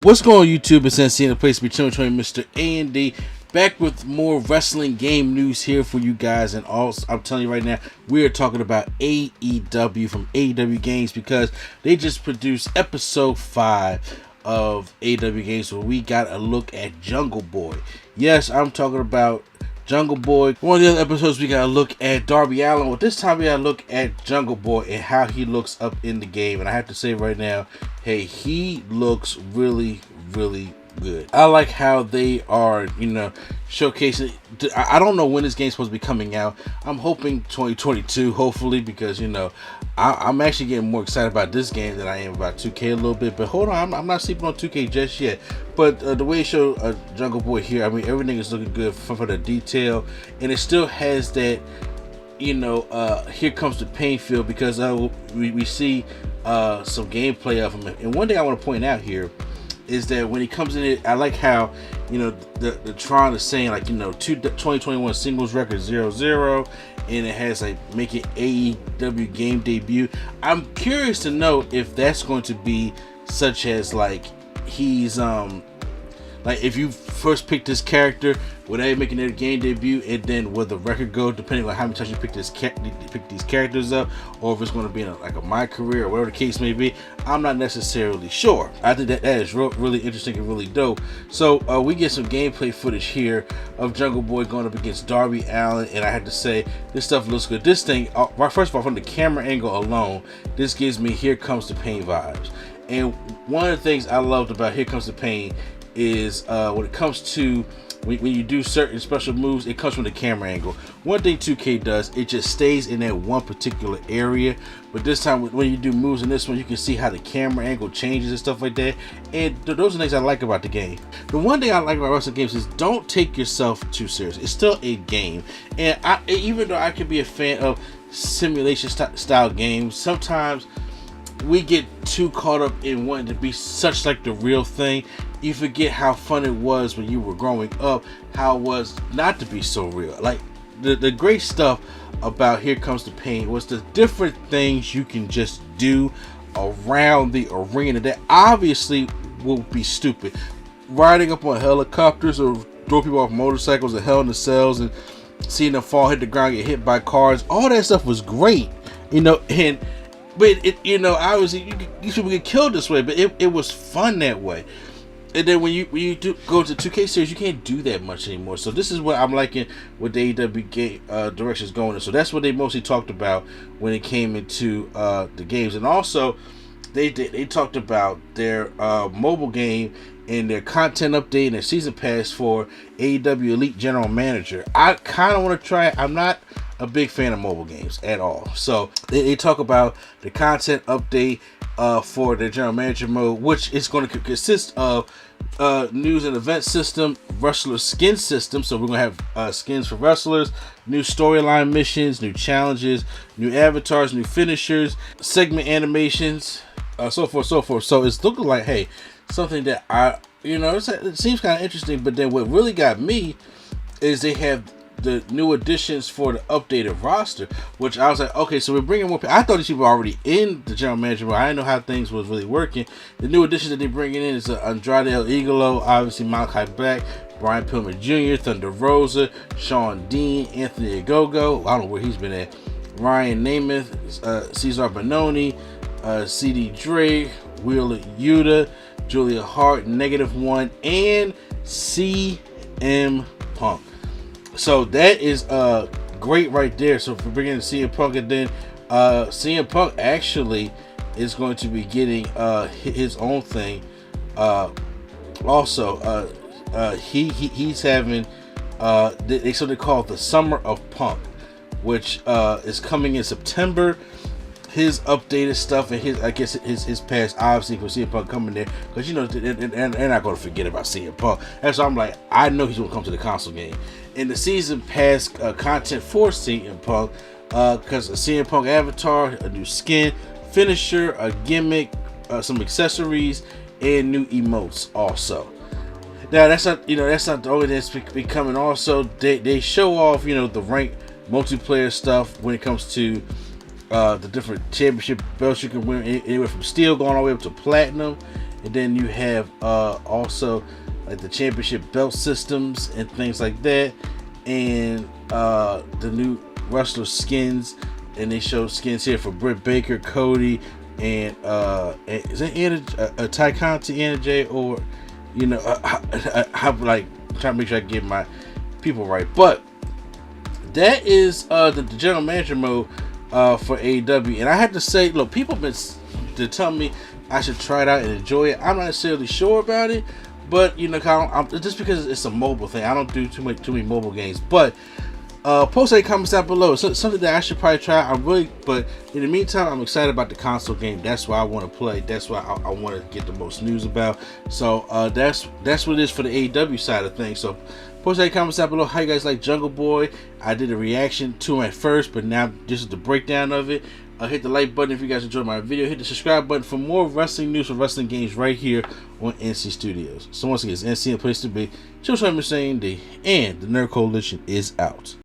What's going on YouTube? It's NC in the place to be chilling, Mr. A&D, back with more wrestling game news here for you guys. And also, I'm telling you right now, we are talking about AEW from AEW Games because they just produced episode 5 of AEW Games where we got a look at Jungle Boy. Yes, I'm talking about Jungle Boy. One of the other episodes, we got to look at Darby Allin. Well, this time we got to look at Jungle Boy and how he looks up in the game. And I have to say right now, hey, he looks really, really good. I like how they are, showcasing. I don't know when this game's supposed to be coming out. I'm hoping 2022, hopefully, because, I'm actually getting more excited about this game than I am about 2K a little bit. But hold on, I'm not sleeping on 2K just yet. But the way it showed Jungle Boy here, I mean, everything is looking good for the detail. And it still has that, here comes the pain feel because we see some gameplay of him. And one thing I want to point out here is that when he comes in it, I like how, the Tron is saying, 2021 singles record 0-0, and it has, make it AEW game debut. I'm curious to know if that's going to be such as, he's, if you first pick this character, would they making their game debut, and then will the record go depending on how many times you pick these characters up, or if it's going to be in a My Career or whatever the case may be. I'm not necessarily sure. I think that is really interesting and really dope. So we get some gameplay footage here of Jungle Boy going up against Darby Allin, and I have to say this stuff looks good. This thing, first of all, from the camera angle alone, this gives me Here Comes the Pain vibes. And one of the things I loved about Here Comes the Pain is when it comes to when you do certain special moves, it comes from the camera angle. One thing 2K does, it just stays in that one particular area, but this time when you do moves in this one, you can see how the camera angle changes and stuff like that. And those are things I like about the game. The one thing I like about wrestling games is don't take yourself too serious. It's still a game, and even though I can be a fan of simulation style games, sometimes we get too caught up in wanting to be such like the real thing. You forget how fun it was when you were growing up, how it was not to be so real. Like the great stuff about Here Comes the Pain was the different things you can just do around the arena that obviously will be stupid. Riding up on helicopters or throw people off motorcycles or Hell in the Cells and seeing them fall, hit the ground, get hit by cars. All that stuff was great, but obviously these people get killed this way, but it was fun that way. And then when you do go to 2K series, you can't do that much anymore. So this is what I'm liking with the AEW game directions going in. So that's what they mostly talked about when it came into the games. And also they talked about their mobile game and their content update and their season pass for AEW Elite General Manager. I kind of want to try it. I'm not a big fan of mobile games at all. So they talk about the content update for the General Manager mode, which is going to consist of news and event system, wrestler skin system. So we're going to have skins for wrestlers, new storyline missions, new challenges, new avatars, new finishers, segment animations, so forth. So it's looking like, hey, something that it seems kind of interesting. But then what really got me is they have the new additions for the updated roster, which I was like, okay, so we're bringing more people. I thought these people were already in the General Manager, but I didn't know how things was really working. The new additions that they're bringing in is Andrade El Idolo, obviously Malachi Black, Brian Pillman Jr., Thunder Rosa, Sean Dean, Anthony Ogogo, I don't know where he's been at, Ryan Namath, Cesar Bononi, CD Dre, Wheeler Yuta, Julia Hart, -1, and CM Punk. So that is great right there. So for bringing in CM Punk, and then CM Punk actually is going to be getting his own thing. Also, he's having they call it the Summer of Punk, which is coming in September. His updated stuff and his past, obviously, for CM Punk coming there, because they're not going to forget about CM Punk. And so I'm like, I know he's going to come to the console game. In the season pass content for CM Punk, because a CM Punk avatar, a new skin, finisher, a gimmick, some accessories, and new emotes also. Now that's not the only thing that's becoming. Also, they show off the ranked multiplayer stuff when it comes to the different championship belts you can win, anywhere from steel going all the way up to platinum. and then you have also like the championship belt systems and things like that, and the new wrestler skins, and they show skins here for Britt Baker, Cody, and is it Ty Conti, Anna Jay, or how like trying to make sure I get my people right. But that is the general manager mode for AEW, and I have to say, look, people have been to tell me I should try it out and enjoy it. I'm not necessarily sure about it, but just because it's a mobile thing, I don't do too many mobile games. But post any comments down below. So something that I should probably try. But in the meantime, I'm excited about the console game. That's why I want to play. That's why I want to get the most news about. So that's what it is for the AEW side of things. So post any comments down below. How you guys like Jungle Boy? I did a reaction to him at first, but now this is the breakdown of it. Hit the like button if you guys enjoyed my video. Hit the subscribe button for more wrestling news for wrestling games right here on NC Studios. So once again, it's NC, a place to be. Chill, Mr. A&D, and the Nerd Coalition is out.